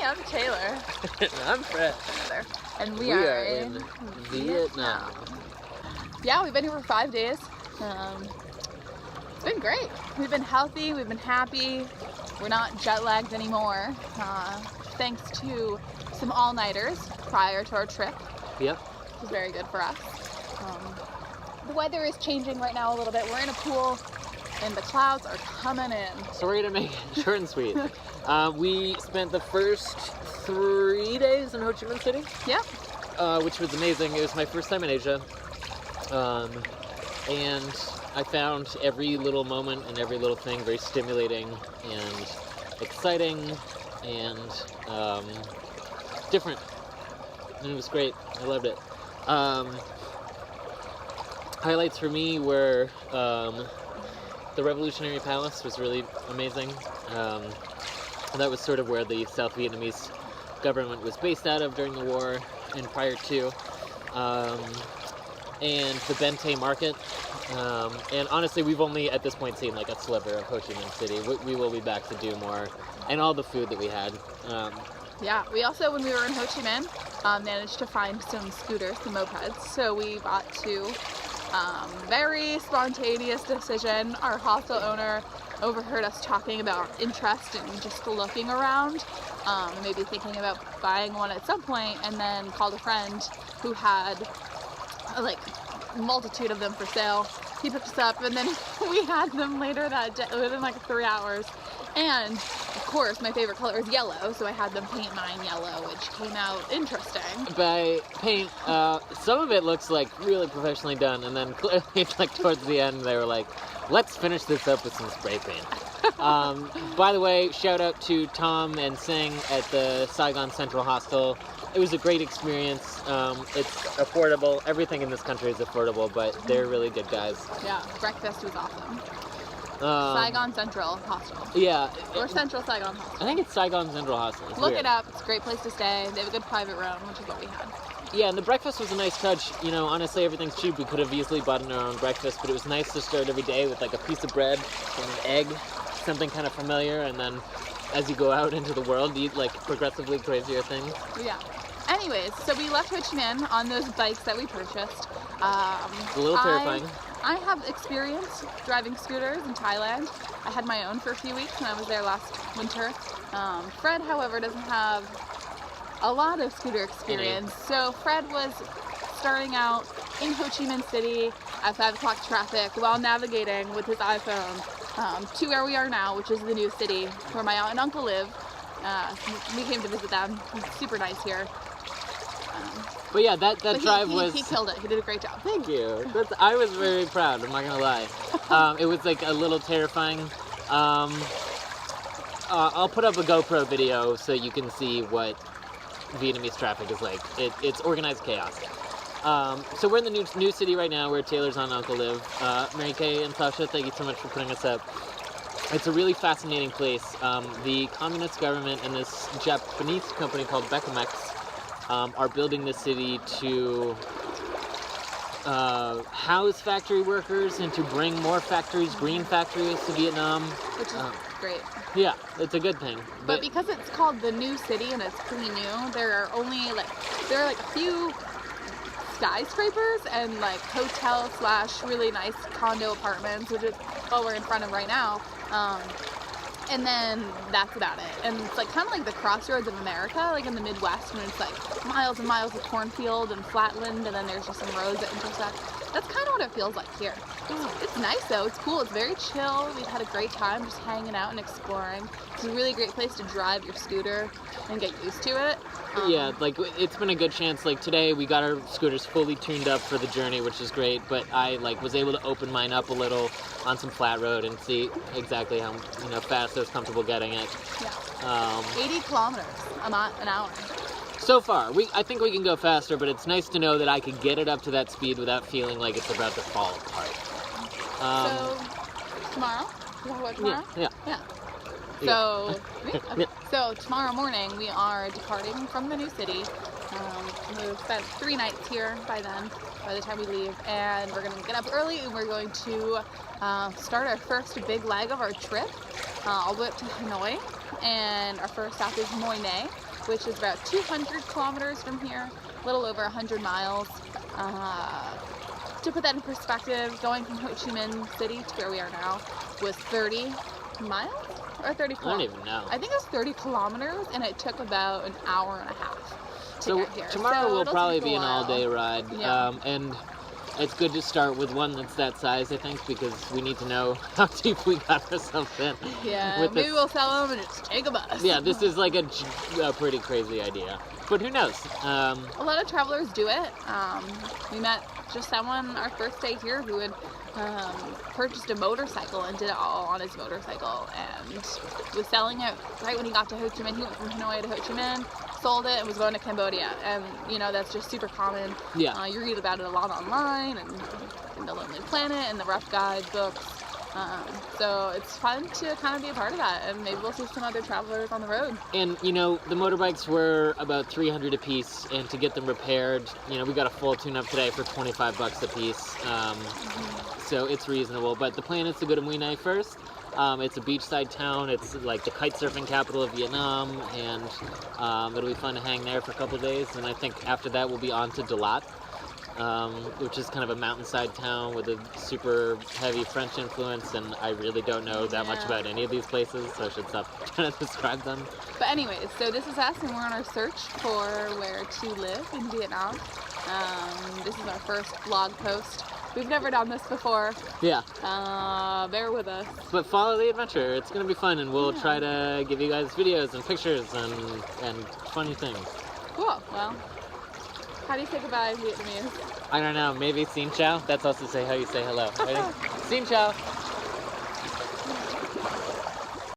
I'm Taylor. I'm Fred. And we are in Vietnam. Yeah, we've been here for 5 days. It's been great. We've been healthy, we've been happy. We're not jet lagged anymore. Thanks to some all-nighters prior to our trip. Yep. Which was very good for us. The weather is changing right now a little bit. We're in a pool and the clouds are coming in. So we're gonna make it short and sweet. We spent the first 3 days in Ho Chi Minh City. Yep. Which was amazing. It was my first time in Asia. And I found every little moment and every little thing very stimulating and exciting and different. And it was great. I loved it. Highlights for me were the Revolutionary Palace was really amazing. That was sort of where the South Vietnamese government was based out of during the war and prior to. And the Bente Market. And honestly, we've only at this point seen like a sliver of Ho Chi Minh City. We will be back to do more. And all the food that we had. Yeah, we also, when we were in Ho Chi Minh, managed to find some scooters, some mopeds. So we bought two. Very spontaneous decision. Our hostel owner overheard us talking about interest in just looking around, maybe thinking about buying one at some point, and then called a friend who had like multitude of them for sale. He picked us up and then we had them later that day, within like 3 hours. And of course my favorite color is yellow, so I had them paint mine yellow, which came out interesting. By paint, some of it looks like really professionally done, and then clearly like towards the end they were like, let's finish this up with some spray paint. By the way, shout out to Tom and Singh at the Saigon Central Hostel. It was a great experience. It's affordable. Everything in this country is affordable, but they're really good guys. Yeah, breakfast was awesome. Saigon Central Hostel. Yeah. Or Central Saigon Hostel. I think it's Saigon Central Hostel. It's Look weird. it up. It's a great place to stay. They have a good private room, which is what we had. Yeah, and the breakfast was a nice touch. You know, honestly, everything's cheap. We could have easily bought our own breakfast, but it was nice to start every day with like a piece of bread and an egg, something kind of familiar, and then as you go out into the world, you eat like progressively crazier things. Yeah. Anyways, so we left Ho Chi Minh on those bikes that we purchased. It's a little terrifying. I have experience driving scooters in Thailand. I had my own for a few weeks when I was there last winter. Fred, however, doesn't have a lot of scooter experience. So Fred was starting out in Ho Chi Minh City at 5 o'clock traffic while navigating with his iPhone to where we are now, which is the new city where my aunt and uncle live. We came to visit them. It's super nice here. But yeah, that drive was... He killed it. He did a great job. Thank you. I was very proud, I'm not gonna lie. It was like a little terrifying. I'll put up a GoPro video so you can see what Vietnamese traffic is like. It's organized chaos. So we're in the new city right now where Taylor's aunt and uncle live. Mary Kay and Sasha, thank you so much for putting us up. It's a really fascinating place. The communist government and this Japanese company called Becamex are building this city to house factory workers and to bring more factories, green factories to Vietnam. Which is great. Yeah, it's a good thing. But because it's called the new city and it's pretty new, there are a few skyscrapers and like hotel / really nice condo apartments, which is what we're in front of right now. And then that's about it. And it's like kind of like the crossroads of America, like in the Midwest, when it's like miles and miles of cornfield and flatland, and then there's just some roads that intersect. That's kind of what it feels like here. It's nice though. It's cool. It's very chill. We've had a great time just hanging out and exploring. It's a really great place to drive your scooter and get used to it. Yeah, like it's been a good chance. Like today we got our scooters fully tuned up for the journey, which is great, but I was able to open mine up a little on some flat road and see exactly how fast I was comfortable getting it. Yeah. 80 kilometers an hour. So far, I think we can go faster, but it's nice to know that I can get it up to that speed without feeling like it's about to fall apart. So tomorrow? You talk about tomorrow? Yeah. So, so tomorrow morning we are departing from the new city. We've spent 3 nights here by the time we leave, and we're going to get up early and we're going to start our first big leg of our trip all the way up to Hanoi. and our first stop is Moy Nay, which is about 200 kilometers from here, a little over 100 miles. To put that in perspective, going from Ho Chi Minh City to where we are now was 30 miles or 30 I don't kilometers. even know. I think it was 30 kilometers, and it took about an hour and a half to So get here. tomorrow So will it'll probably take a be an while. all-day ride, Yeah. and it's good to start with one that's that size, I think, because we need to know how deep we got ourselves in. Yeah, with maybe this. we'll sell them and just take a bus. Yeah, this is like a pretty crazy idea, but who knows? A lot of travelers do it. We met just someone our first day here who had purchased a motorcycle and did it all on his motorcycle and was selling it right when he got to Ho Chi Minh. He went from Hanoi to Ho Chi Minh, sold it, and was going to Cambodia. And you know, that's just super common. Yeah. You read about it a lot online and in the Lonely Planet and the Rough Guide books. So it's fun to kind of be a part of that, and maybe we'll see some other travelers on the road. And you know, the motorbikes were about $300 a piece, and to get them repaired, you know, we got a full tune-up today for $25 a piece. So it's reasonable. But the plan is to go to Mui Nai first. It's a beachside town. It's like the kite surfing capital of Vietnam, and it'll be fun to hang there for a couple of days. And I think after that we'll be on to Dalat, which is kind of a mountainside town with a super heavy French influence, and I really don't know that much about any of these places, so I should stop trying to describe them. But anyways, so this is us, and we're on our search for where to live in Vietnam. This is our first vlog post. We've never done this before. Yeah. Bear with us. But follow the adventure. It's going to be fun, and we'll try to give you guys videos and pictures and funny things. Cool. Well, how do you say goodbye in Vietnamese? I don't know. Maybe xin chào. That's also say how you say hello. Ready? Xin chào.